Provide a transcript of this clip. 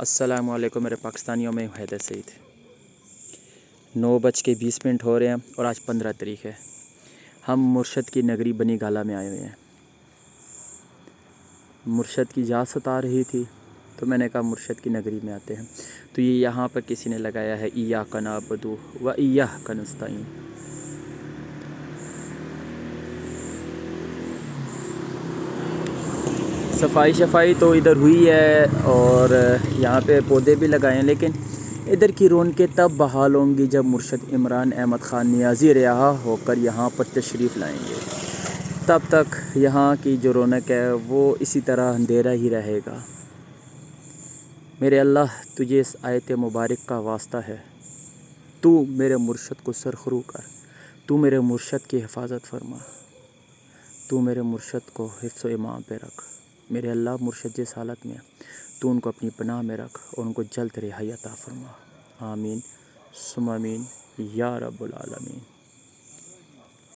السلام علیکم میرے پاکستانیوں میں حیدر سعید 9:20 ہو رہے ہیں اور آج 15 تاریخ ہے۔ ہم مرشد کی نگری بنی گالہ میں آئے ہوئے ہیں۔ مرشد کی اجازت آ رہی تھی تو میں نے کہا مرشد کی نگری میں آتے ہیں، تو یہ یہاں پر کسی نے لگایا ہے ایاک نعبد و ایاک نستعین۔ صفائی تو ادھر ہوئی ہے اور یہاں پہ پودے بھی لگائے ہیں، لیکن ادھر کی رونقیں تب بحال ہوں گی جب مرشد عمران احمد خان نیازی رہا ہو کر یہاں پر تشریف لائیں گے۔ تب تک یہاں کی جو رونق ہے وہ اسی طرح اندھیرا ہی رہے گا۔ میرے اللہ تجھے اس آیت مبارک کا واسطہ ہے، تو میرے مرشد کو سرخرو کر، تو میرے مرشد کی حفاظت فرما، تو میرے مرشد کو حفظ و ایمان پہ رکھ۔ میرے اللہ مرشد جس حالت میں تو ان کو اپنی پناہ میں رکھ اور ان کو جلد رہائی عطا فرما۔ آمین ثم آمین یا رب العالمین۔